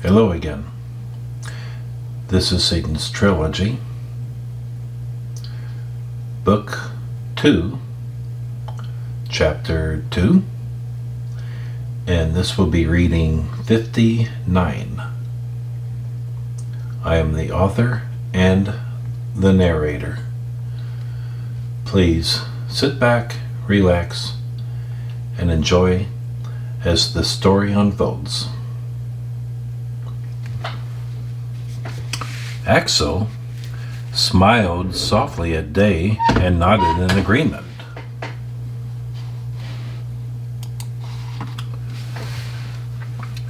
Hello again. This is Satan's Trilogy, Book 2, Chapter 2, and this will be reading 59. I am the author and the narrator. Please sit back, relax, and enjoy as the story unfolds. Axel smiled softly at Day and nodded in agreement.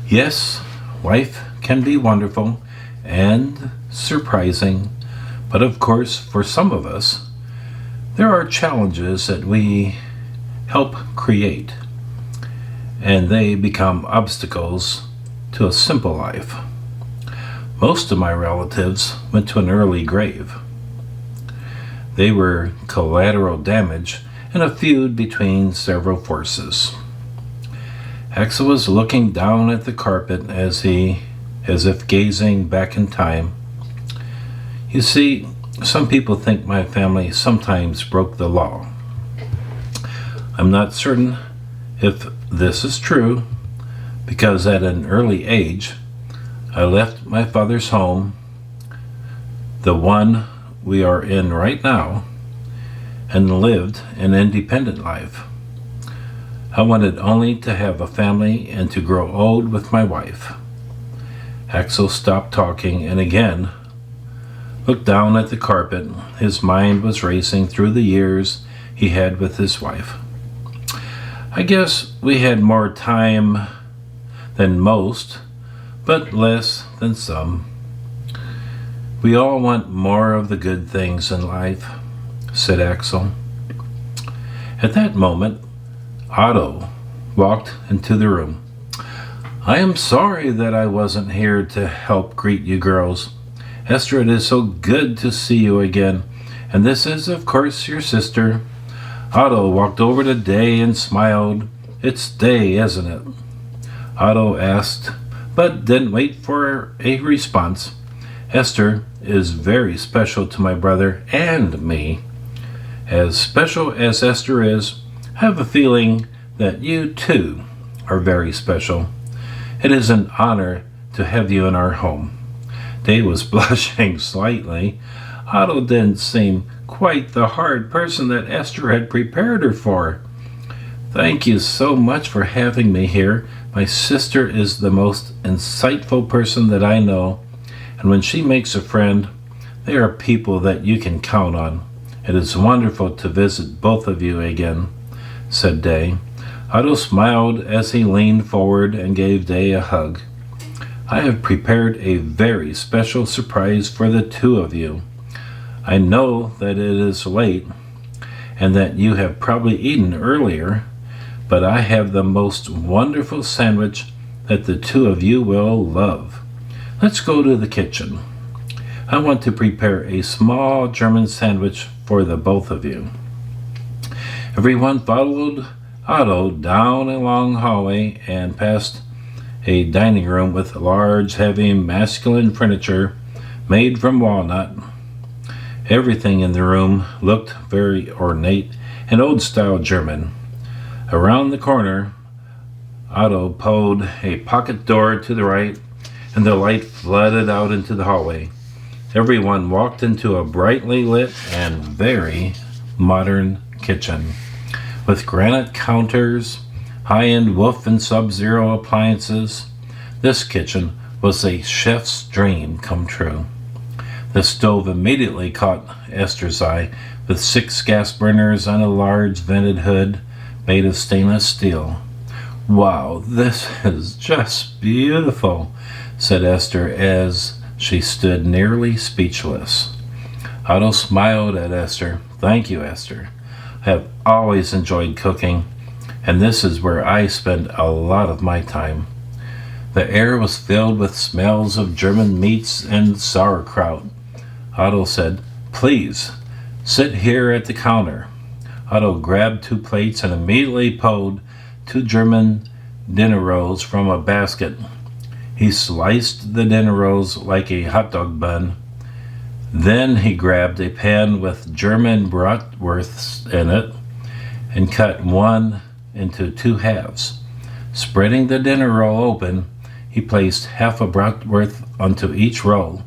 Yes, life can be wonderful and surprising, but of course, for some of us, there are challenges that we help create, and they become obstacles to a simple life. Most of my relatives went to an early grave. They were collateral damage in a feud between several forces. Axel was looking down at the carpet as if gazing back in time. You see, some people think my family sometimes broke the law. I'm not certain if this is true, because at an early age, I left my father's home, the one we are in right now, and lived an independent life. I wanted only to have a family and to grow old with my wife. Axel stopped talking and again looked down at the carpet. His mind was racing through the years he had with his wife. I guess we had more time than most, but less than some. We all want more of the good things in life, said Axel. At that moment, Otto walked into the room. I am sorry that I wasn't here to help greet you girls. Esther, it is so good to see you again. And this is, of course, your sister. Otto walked over to Day and smiled. It's Day, isn't it? Otto asked, but didn't wait for a response. Esther is very special to my brother and me. As special as Esther is, I have a feeling that you too are very special. It is an honor to have you in our home. Day was blushing slightly. Otto didn't seem quite the hard person that Esther had prepared her for. Thank you so much for having me here. My sister is the most insightful person that I know, and when she makes a friend, they are people that you can count on. It is wonderful to visit both of you again, said Day. Otto smiled as he leaned forward and gave Day a hug. I have prepared a very special surprise for the two of you. I know that it is late and that you have probably eaten earlier, but I have the most wonderful sandwich that the two of you will love. Let's go to the kitchen. I want to prepare a small German sandwich for the both of you. Everyone followed Otto down a long hallway and past a dining room with large, heavy, masculine furniture made from walnut. Everything in the room looked very ornate and old-style German. Around the corner, Otto pulled a pocket door to the right, and the light flooded out into the hallway. Everyone walked into a brightly lit and very modern kitchen, with granite counters, high-end Wolf and Sub-Zero appliances. This kitchen was a chef's dream come true. The stove immediately caught Esther's eye, with 6 gas burners on a large vented hood made of stainless steel. Wow, this is just beautiful, said Esther as she stood nearly speechless. Otto smiled at Esther. Thank you, Esther. I have always enjoyed cooking, and this is where I spend a lot of my time. The air was filled with smells of German meats and sauerkraut. Otto said, please, sit here at the counter. Otto grabbed 2 plates and immediately pulled 2 German dinner rolls from a basket. He sliced the dinner rolls like a hot dog bun. Then he grabbed a pan with German bratwursts in it and cut one into two halves. Spreading the dinner roll open, he placed half a bratwurst onto each roll.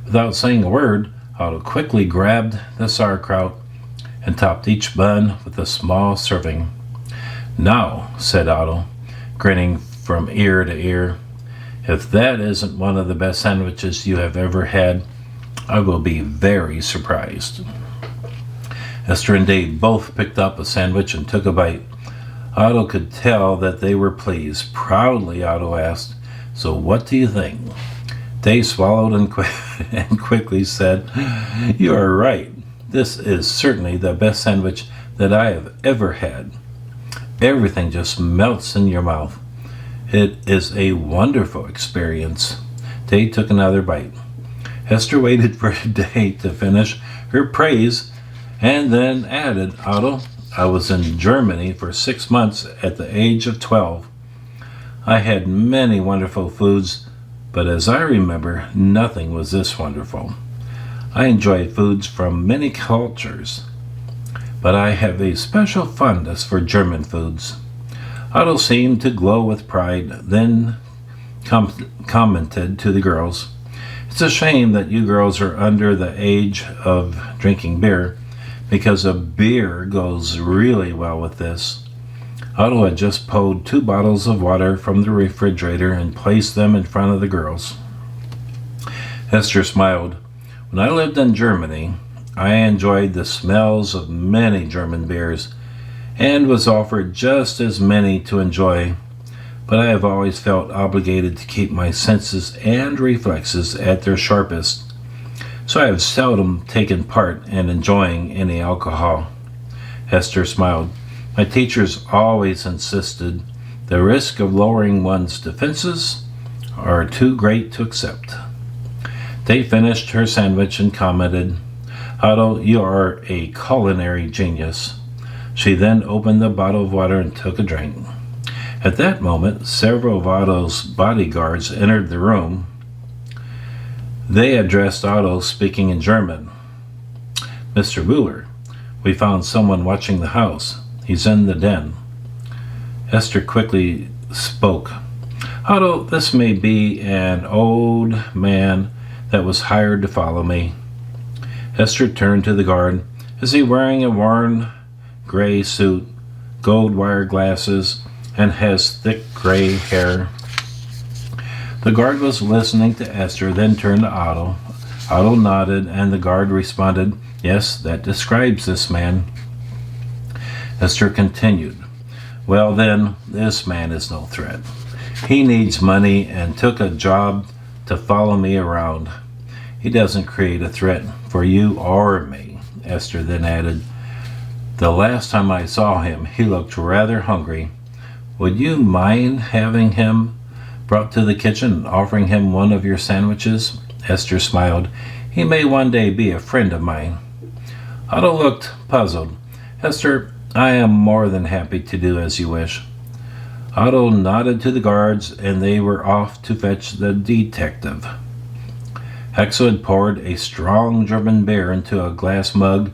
Without saying a word, Otto quickly grabbed the sauerkraut and topped each bun with a small serving. "Now," said Otto, grinning from ear to ear, "if that isn't one of the best sandwiches you have ever had, I will be very surprised." Esther and Dave both picked up a sandwich and took a bite. Otto could tell that they were pleased. Proudly, Otto asked, "So what do you think?" Dave swallowed and quickly said, "You are right. This is certainly the best sandwich that I have ever had. Everything just melts in your mouth. It is a wonderful experience." Dave took another bite. Esther waited for Dave to finish her praise and then added, "Otto, I was in Germany for 6 months at the age of 12. I had many wonderful foods, but as I remember, nothing was this wonderful. I enjoyed foods from many cultures, but I have a special fondness for German foods." Otto seemed to glow with pride, then commented to the girls, "It's a shame that you girls are under the age of drinking beer, because a beer goes really well with this." Otto had just pulled 2 bottles of water from the refrigerator and placed them in front of the girls. Esther smiled. "When I lived in Germany, I enjoyed the smells of many German beers and was offered just as many to enjoy, but I have always felt obligated to keep my senses and reflexes at their sharpest, so I have seldom taken part in enjoying any alcohol." Esther smiled. "My teachers always insisted the risk of lowering one's defenses are too great to accept." They finished her sandwich and commented, "Otto, you are a culinary genius." She then opened the bottle of water and took a drink. At that moment, several of Otto's bodyguards entered the room. They addressed Otto, speaking in German. "Mr. Wheeler, we found someone watching the house. He's in the den." Esther quickly spoke. "Otto, this may be an old man that was hired to follow me." Esther turned to the guard. "Is he wearing a worn gray suit, gold wire glasses, and has thick gray hair?" The guard was listening to Esther, then turned to Otto. Otto nodded, and the guard responded, "Yes, that describes this man." Esther continued, "Well then, this man is no threat. He needs money and took a job to follow me around. He doesn't create a threat for you or me." Esther then added, "The last time I saw him, he looked rather hungry. Would you mind having him brought to the kitchen and offering him one of your sandwiches?" Esther smiled. "He may one day be a friend of mine." Otto looked puzzled. "Esther, I am more than happy to do as you wish." Otto nodded to the guards, and they were off to fetch the detective. Axel had poured a strong German beer into a glass mug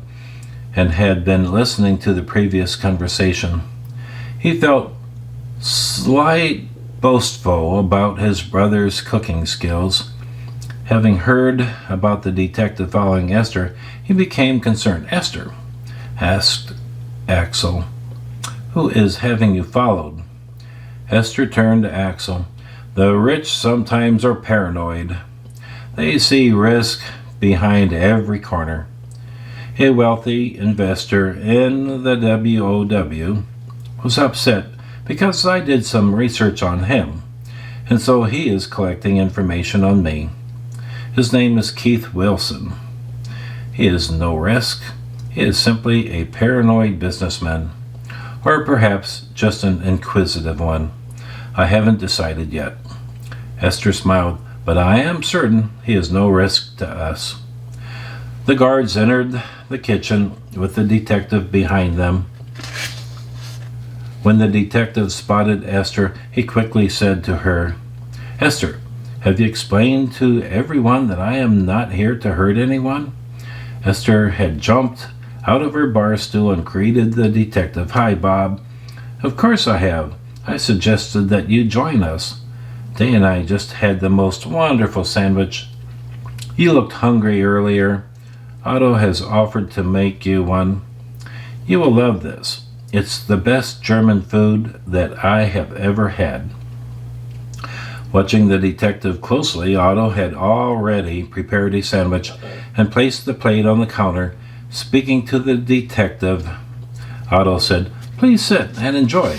and had been listening to the previous conversation. He felt slight boastful about his brother's cooking skills. Having heard about the detective following Esther, he became concerned. "Esther," asked Axel, "who is having you followed?" Esther turned to Axel. "The rich sometimes are paranoid. They see risk behind every corner. A wealthy investor in the W.O.W. was upset because I did some research on him, and so he is collecting information on me. His name is Keith Wilson. He is no risk. He is simply a paranoid businessman, or perhaps just an inquisitive one. I haven't decided yet." Esther smiled. "But I am certain he is no risk to us." The guards entered the kitchen with the detective behind them. When the detective spotted Esther, he quickly said to her, "Esther, Have you explained to everyone that I am not here to hurt anyone?" Esther had jumped out of her bar stool and greeted the detective. "Hi, Bob." "Of course I have. I suggested that you join us. Day and I just had the most wonderful sandwich. You looked hungry earlier. Otto has offered to make you one. You will love this. It's the best German food that I have ever had." Watching the detective closely, Otto had already prepared a sandwich and placed the plate on the counter. Speaking to the detective, Otto said, "Please sit and enjoy.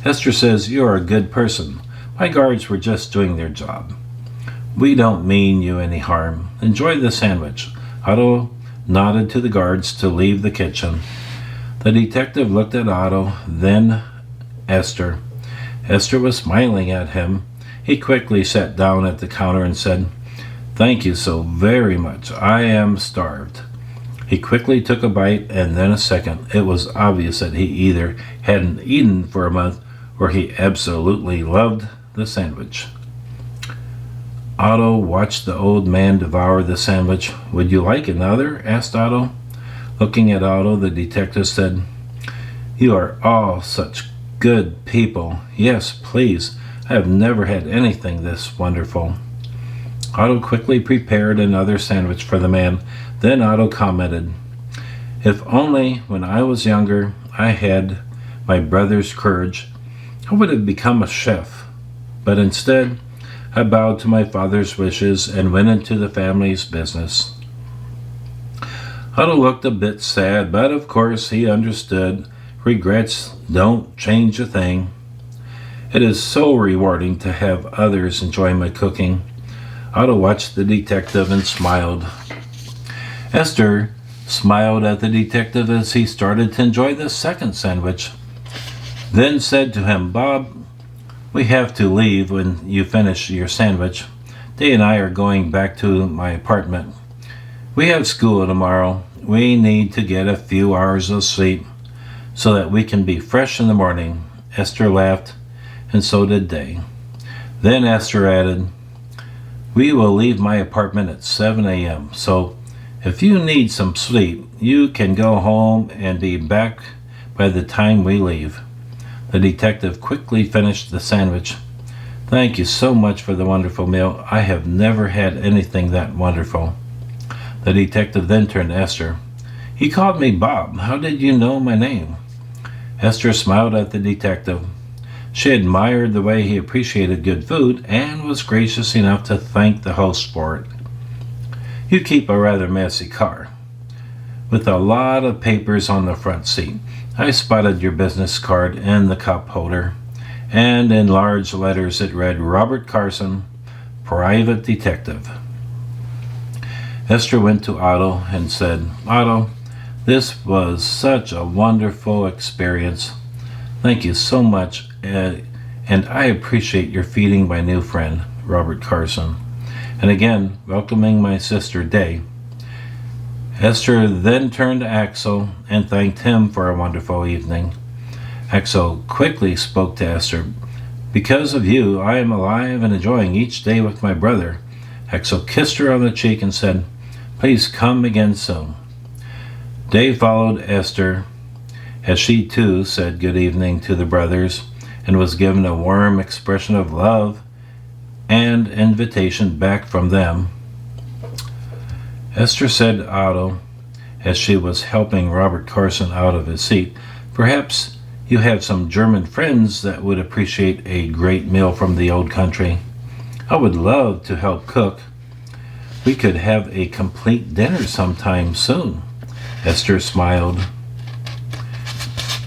Esther says you're a good person. My guards were just doing their job. We don't mean you any harm. Enjoy the sandwich." Otto nodded to the guards to leave the kitchen. The detective looked at Otto, then Esther. Esther was smiling at him. He quickly sat down at the counter and said, "Thank you so very much. I am starved." He quickly took a bite and then a second. It was obvious that he either hadn't eaten for a month or he absolutely loved the sandwich. Otto watched the old man devour the sandwich. "Would you like another?" asked Otto. Looking at Otto, the detective said, "You are all such good people. Yes, please. I have never had anything this wonderful." Otto quickly prepared another sandwich for the man. Then Otto commented, "If only when I was younger I had my brother's courage, I would have become a chef. But instead, I bowed to my father's wishes and went into the family's business." Otto looked a bit sad, but of course he understood. Regrets don't change a thing. "It is so rewarding to have others enjoy my cooking." Otto watched the detective and smiled. Esther smiled at the detective as he started to enjoy the second sandwich, then said to him, "Bob, we have to leave when you finish your sandwich. Day and I are going back to my apartment. We have school tomorrow. We need to get a few hours of sleep so that we can be fresh in the morning." Esther laughed, and so did they. Then Esther added, "We will leave my apartment at 7 a.m., so if you need some sleep, you can go home and be back by the time we leave." The detective quickly finished the sandwich. "Thank you so much for the wonderful meal. I have never had anything that wonderful." The detective then turned to Esther. "He called me Bob. How did you know my name?" Esther smiled at the detective. She admired the way he appreciated good food and was gracious enough to thank the host for it. "You keep a rather messy car, with a lot of papers on the front seat. I spotted your business card in the cup holder, and in large letters it read, 'Robert Carson, Private Detective.'" Esther went to Otto and said, "Otto, this was such a wonderful experience. Thank you so much, and I appreciate your feeding my new friend, Robert Carson, and again welcoming my sister, Day." Esther then turned to Axel and thanked him for a wonderful evening. Axel quickly spoke to Esther. "Because of you, I am alive and enjoying each day with my brother." Axel kissed her on the cheek and said, "Please come again soon." Day followed Esther as she too said good evening to the brothers and was given a warm expression of love and invitation back from them. Esther said to Otto, as she was helping Robert Carson out of his seat, "Perhaps you have some German friends that would appreciate a great meal from the old country. I would love to help cook. We could have a complete dinner sometime soon." Esther smiled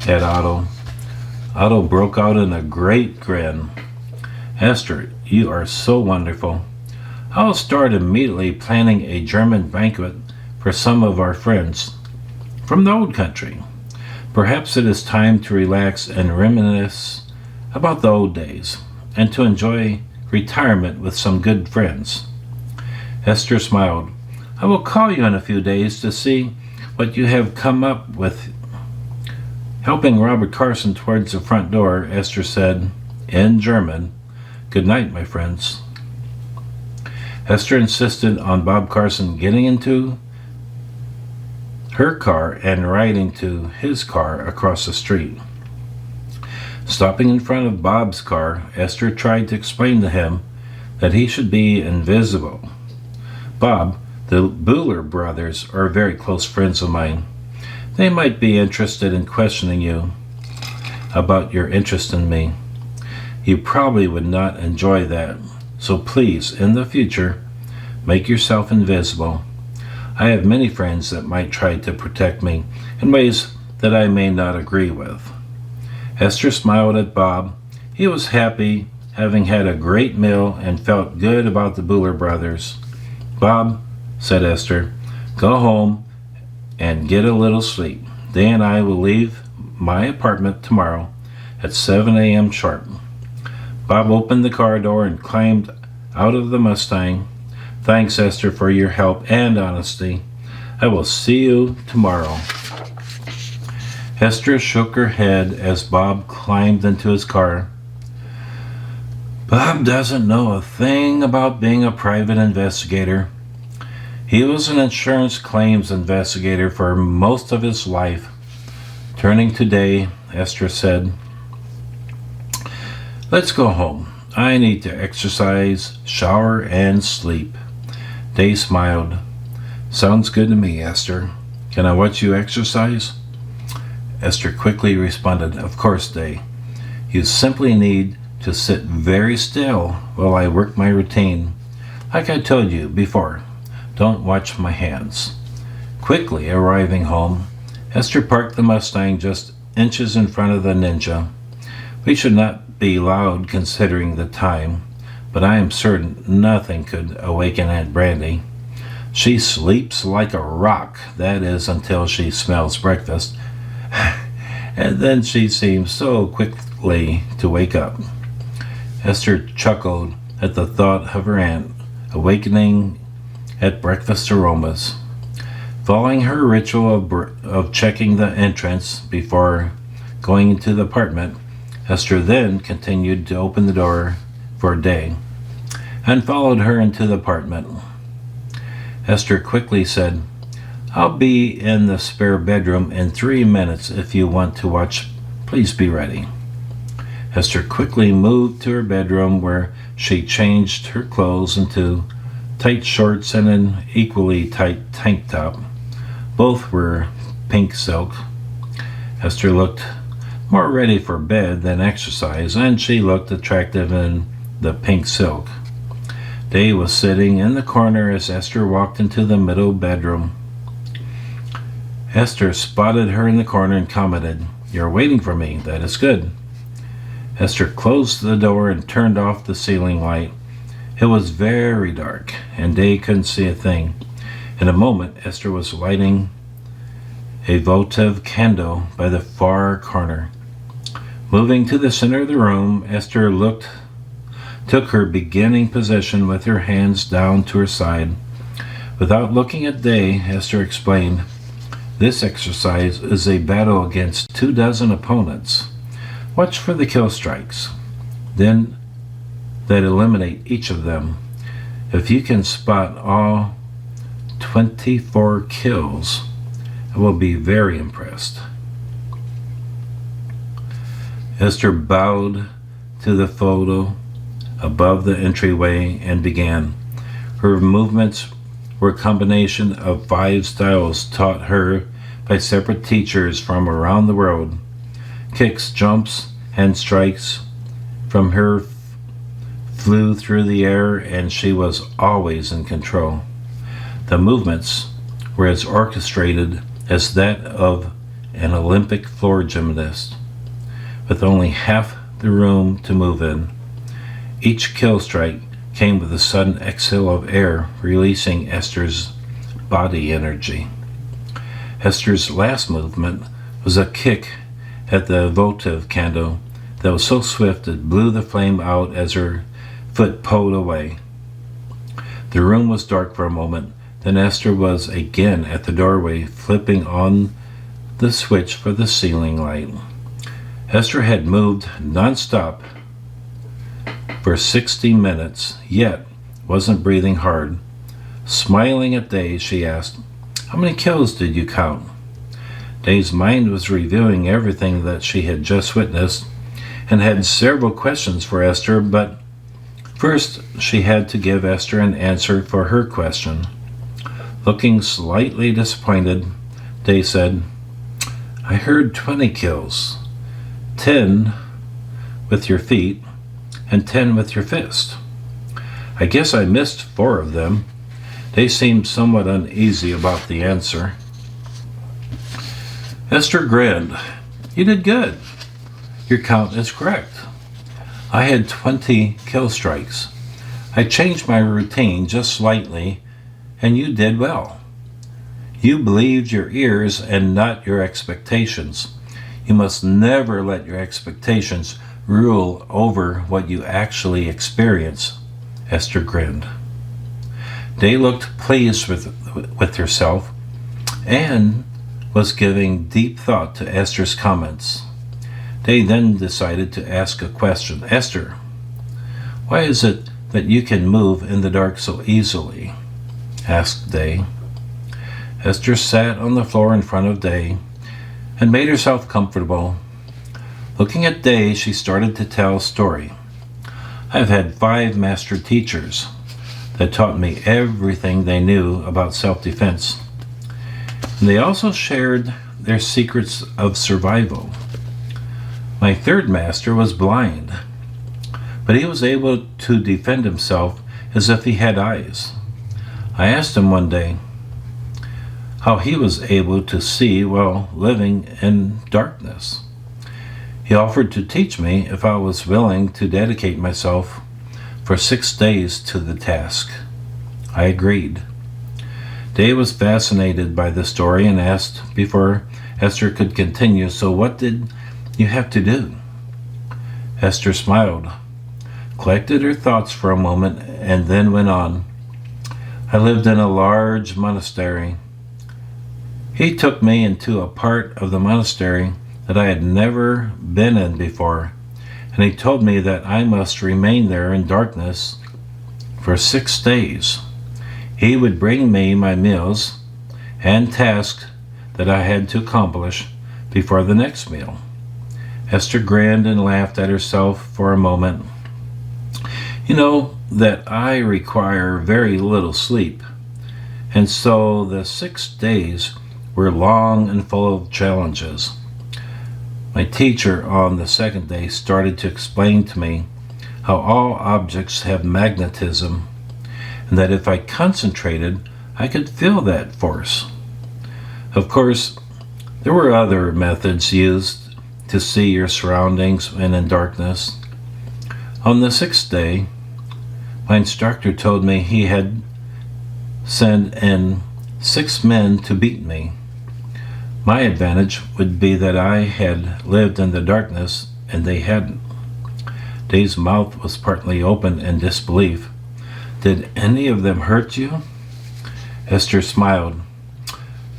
at Otto. Otto broke out in a great grin. "Esther, you are so wonderful. I'll start immediately planning a German banquet for some of our friends from the old country. Perhaps it is time to relax and reminisce about the old days and to enjoy retirement with some good friends." Esther smiled. "I will call you in a few days to see what you have come up with." Helping Robert Carson towards the front door, Esther said, in German, "Good night, my friends." Esther insisted on Bob Carson getting into her car and riding to his car across the street. Stopping in front of Bob's car, Esther tried to explain to him that he should be invisible. Bob, the W.O.W brothers, are very close friends of mine. They might be interested in questioning you about your interest in me. You probably would not enjoy that, so please, in the future, make yourself invisible. I have many friends that might try to protect me in ways that I may not agree with. Esther smiled at Bob. He was happy, having had a great meal, and felt good about the W.O.W brothers. Bob, said Esther, go home and get a little sleep. Day and I will leave my apartment tomorrow at 7 a.m. sharp. Bob opened the car door and climbed out of the Mustang. Thanks, Esther, for your help and honesty. I will see you tomorrow. Esther shook her head as Bob climbed into his car. Bob doesn't know a thing about being a private investigator. He was an insurance claims investigator for most of his life. Turning to Day, Esther said, let's go home. I need to exercise, shower, and sleep. Day smiled. Sounds good to me, Esther. Can I watch you exercise? Esther quickly responded, of course, Day. You simply need to sit very still while I work my routine. Like I told you before, don't watch my hands. Quickly arriving home, Esther parked the Mustang just inches in front of the Ninja. We should not be loud considering the time, but I am certain nothing could awaken Aunt Brandy. She sleeps like a rock, that is, until she smells breakfast, and then she seems so quickly to wake up. Esther chuckled at the thought of her aunt awakening at breakfast aromas. Following her ritual of checking the entrance before going into the apartment, Esther then continued to open the door for Day and followed her into the apartment. Esther quickly said, I'll be in the spare bedroom in 3 minutes. If you want to watch, please be ready. Esther quickly moved to her bedroom where she changed her clothes into tight shorts and an equally tight tank top. Both were pink silk. Esther looked more ready for bed than exercise, and she looked attractive in the pink silk. Day was sitting in the corner as Esther walked into the middle bedroom. Esther spotted her in the corner and commented, You're waiting for me. That is good. Esther closed the door and turned off the ceiling light. It was very dark, and Day couldn't see a thing. In a moment, Esther was lighting a votive candle by the far corner. Moving to the center of the room, Esther took her beginning position with her hands down to her side. Without looking at Day, Esther explained, This exercise is a battle against 24 opponents. Watch for the kill strikes, then that eliminate each of them. If you can spot all 24 kills, I will be very impressed. Esther bowed to the photo above the entryway and began. Her movements were a combination of 5 styles taught her by separate teachers from around the world. Kicks, jumps, and strikes from her flew through the air, and she was always in control. The movements were as orchestrated as that of an Olympic floor gymnast, with only half the room to move in. Each kill strike came with a sudden exhale of air, releasing Esther's body energy. Esther's last movement was a kick at the votive candle that was so swift it blew the flame out as her foot pulled away. The room was dark for a moment. Then Esther was again at the doorway, flipping on the switch for the ceiling light. Esther had moved non-stop for 60 minutes, yet wasn't breathing hard. Smiling at Day, she asked, "How many kills did you count?" Day's mind was reviewing everything that she had just witnessed and had several questions for Esther, but first she had to give Esther an answer for her question. Looking slightly disappointed, Day said, "I heard 20 kills, 10 with your feet and 10 with your fist. I guess I missed 4 of them." They seemed somewhat uneasy about the answer. Esther grinned. "You did good. Your count is correct. I had 20 kill strikes. I changed my routine just slightly, and you did well. You believed your ears and not your expectations. You must never let your expectations rule over what you actually experience." Esther grinned. Day looked pleased with herself and was giving deep thought to Esther's comments. Day then decided to ask a question. "Esther, why is it that you can move in the dark so easily?" asked Day. Esther sat on the floor in front of Day and made herself comfortable. Looking at Day, she started to tell a story. "I've had 5 master teachers that taught me everything they knew about self-defense. And they also shared their secrets of survival. My 3rd master was blind, but he was able to defend himself as if he had eyes. I asked him one day how he was able to see while living in darkness. He offered to teach me if I was willing to dedicate myself for 6 days to the task. I agreed." Day was fascinated by the story and asked before Esther could continue, "So what did you have to do?" Esther smiled, collected her thoughts for a moment, and then went on. "I lived in a large monastery. He took me into a part of the monastery that I had never been in before, and he told me that I must remain there in darkness for 6 days. He would bring me my meals and tasks that I had to accomplish before the next meal." Esther grinned and laughed at herself for a moment. "You know that I require very little sleep, and so the 6 days were long and full of challenges. My teacher on the 2nd day started to explain to me how all objects have magnetism, and that if I concentrated, I could feel that force. Of course, there were other methods used to see your surroundings when in darkness. On the 6th day, my instructor told me he had sent in 6 men to beat me. My advantage would be that I had lived in the darkness and they hadn't." Day's mouth was partly open in disbelief. "Did any of them hurt you?" Esther smiled.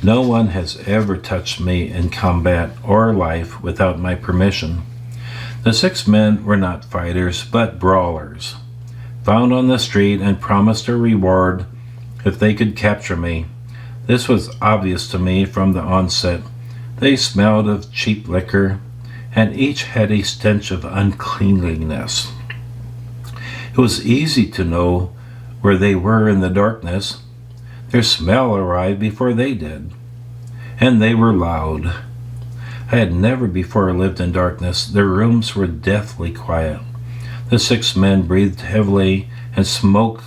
"No one has ever touched me in combat or life without my permission. The 6 men were not fighters, but brawlers, found on the street and promised a reward if they could capture me. This was obvious to me from the onset. They smelled of cheap liquor, and each had a stench of uncleanliness. It was easy to know where they were in the darkness. Their smell arrived before they did, and they were loud. I had never before lived in darkness. Their rooms were deathly quiet. The 6 men breathed heavily and spoke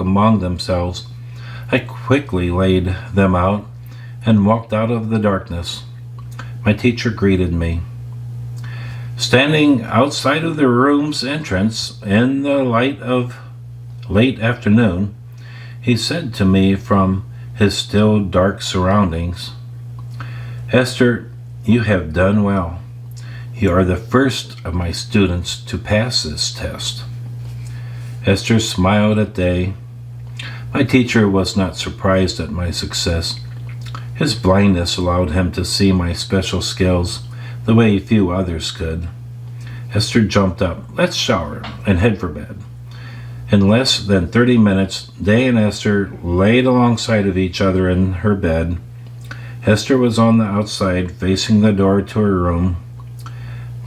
among themselves. I quickly laid them out and walked out of the darkness. My teacher greeted me. Standing outside of the room's entrance in the light of late afternoon, he said to me from his still dark surroundings, "Esther, you have done well. You are the first of my students to pass this test." Esther smiled at Day. My teacher was not surprised at my success. His blindness allowed him to see my special skills the way few others could. Esther jumped up. "Let's shower and head for bed." In less than 30 minutes, Day and Esther laid alongside of each other in her bed. Esther was on the outside, facing the door to her room.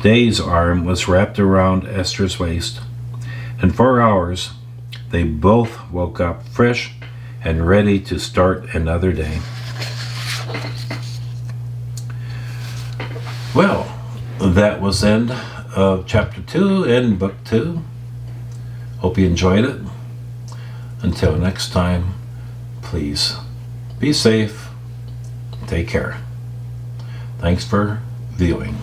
Day's arm was wrapped around Esther's waist. In 4 hours, they both woke up fresh and ready to start another day. Well, that was the end of Chapter 2 and Book 2. Hope you enjoyed it. Until next time, please be safe. Take care. Thanks for viewing.